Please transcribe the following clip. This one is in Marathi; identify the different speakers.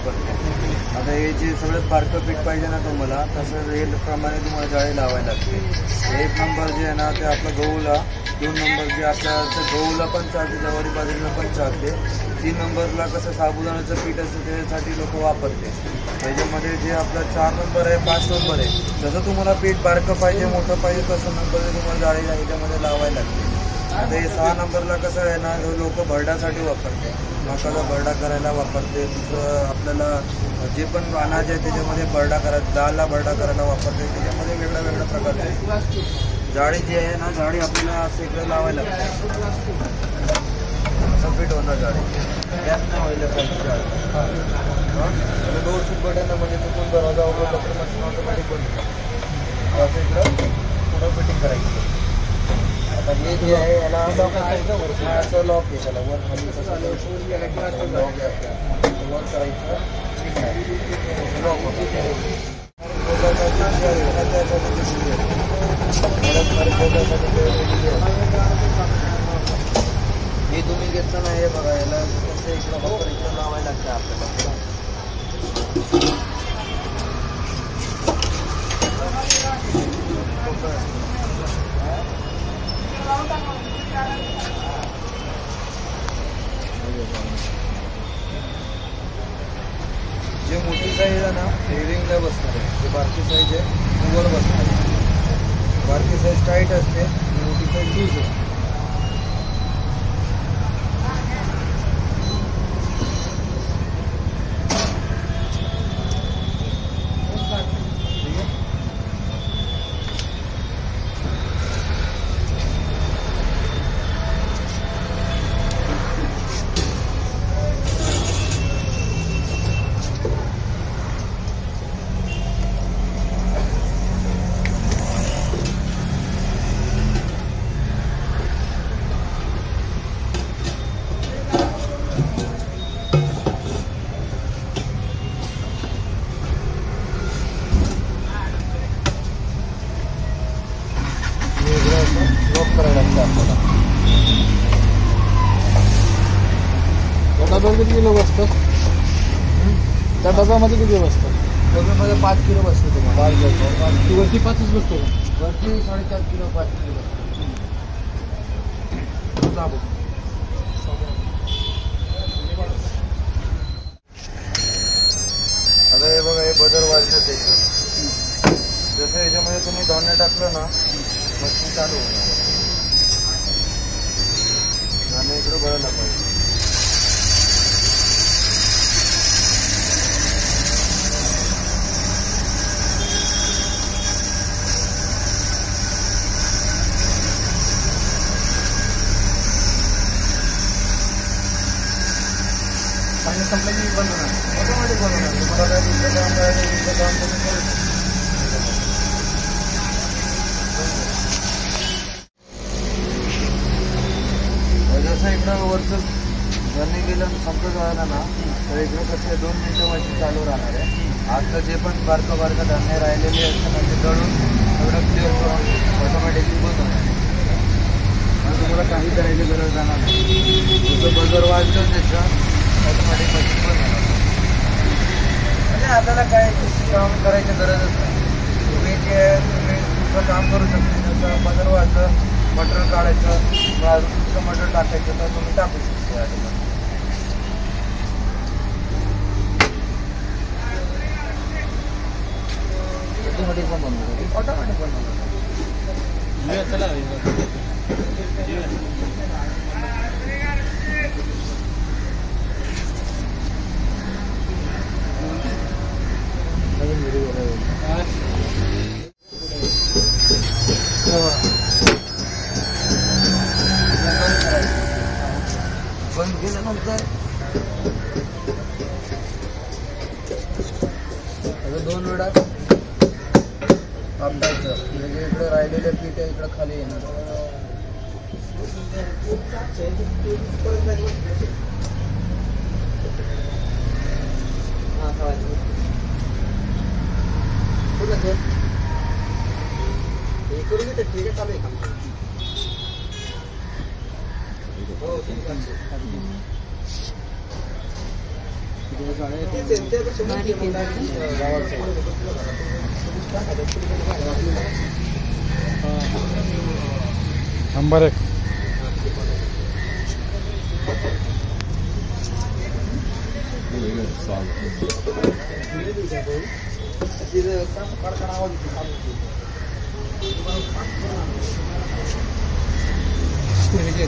Speaker 1: वापरते. आता हे जे सगळ्यात बारकं पीठ पाहिजे ना तुम्हाला, तसं हे प्रमाणे तुम्हाला जाळी लावायला लागते. 1 नंबर जे आहे ना ते आपलं गहूला, 2 नंबर जे आपल्या गहूला पण चालते, ज्वारी बाजरीला पण चालते. 3 नंबरला कसं साबुदाण्याचं पीठ असतं त्याच्यासाठी लोक वापरते. त्याच्यामध्ये जे आपला 4 नंबर आहे, 5 नंबर आहे, जसं तुम्हाला पीठ बारकं पाहिजे मोठं पाहिजे तसं नंबर तुम्हाला जाळी ह्याच्यामध्ये लावायला लागते. आता हे 6 नंबरला कसं आहे ना, लोक भरड्यासाठी वापरते, मकाला भरडा करायला वापरते. दुसरं आपल्याला जे पण अनाज आहे त्याच्यामध्ये भरडा करायला, डाळला भरडा करायला वापरते. त्याच्यामध्ये वेगळ्या वेगळ्या प्रकारचे जाळी जी आहे ना, जाळी आपल्याला असं इकडे लावायला लागते. असं पीठ होणार जाळी त्यात नाही व्हायला पाहिजे जाळी. 2 सूट बटन म्हणजे तिथून दरवाजा उघडला तर मशीन ऑटोमॅटिक बनतो. असं इकडं पुढं फिटिंग करायची. आता हे जे आहे याला लॉक करायचं, असं लॉक आहे त्याला वर खाली लॉक आहे, वर करायचं लॉक होतं. हे तुम्ही घेतलं नाही, हे बघा याला कसं इकडं वापर इकडं लावायला लागतं आपल्याला. जे मोठी साईज आहे ना रिंगला बसणार आहे, जे बारकी साईज आहे वर बसणार आहे. बारकी साईज टाईट असते, मोठी साईज लूज असते.
Speaker 2: डब्यावर किती किलो बसतं? त्या डब्यामध्ये किती बसतं?
Speaker 1: डब्यामध्ये 5 किलो बसतं तुम्हाला. 5 किलो
Speaker 2: वरती 5च बसतो,
Speaker 1: वरती 4.5 किलो 5 किलो बसतं. आता हे बघा, हे बदल वाजलं त्याचं. जसं याच्यामध्ये तुम्ही धान्य टाकलं ना मशीन चालू होणार. धान्य इकडं भरायला पाहिजे. पाणी संपलं की बनवणार, ऑटोमॅटिक बनवणार. तुम्हाला काय दुसरं काम करायचं, दुसरं काम तुम्ही करू शकता. जसं इकडं वरचं धान्य गेलं संपत राहिलं ना, तर इकडं कसं 2 मिनिटं मशीन चालू राहणार आहे. आतलं जे पण बारकं धान्य राहिलेले असतं ना ते दळून सगळं क्लिअर करून ऑटोमॅटिकली बनवणार. तुम्हाला काही करायची गरज राहणार नाही. जसं बजर वाजलं त्याचं ऑटोमॅटिक मशीन बनवणार. म्हणजे आपल्याला काय काम करायची गरजच नाही. तुम्ही दुसरं काम करू शकता. जसं बजर वाजलं, मटेरियल काढायचं, दुसरं मटेरियल टाकायचं तर तुम्ही टाकू शकता याच्यामध्ये. ऑटोमॅटिक पण बनवतो, ऑटोमॅटिक बनवतो. बंद केल्यानंतर 2 वेळा आपटायचं, म्हणजे इकडे राहिलेलं पीठ आहे इकडं खाली येणार. करून घेते, ठीक आहे, चालू आहे का? हो ठीक आहे.
Speaker 3: बारीक आहे ना?
Speaker 2: नंबर 1.
Speaker 3: म्हणजे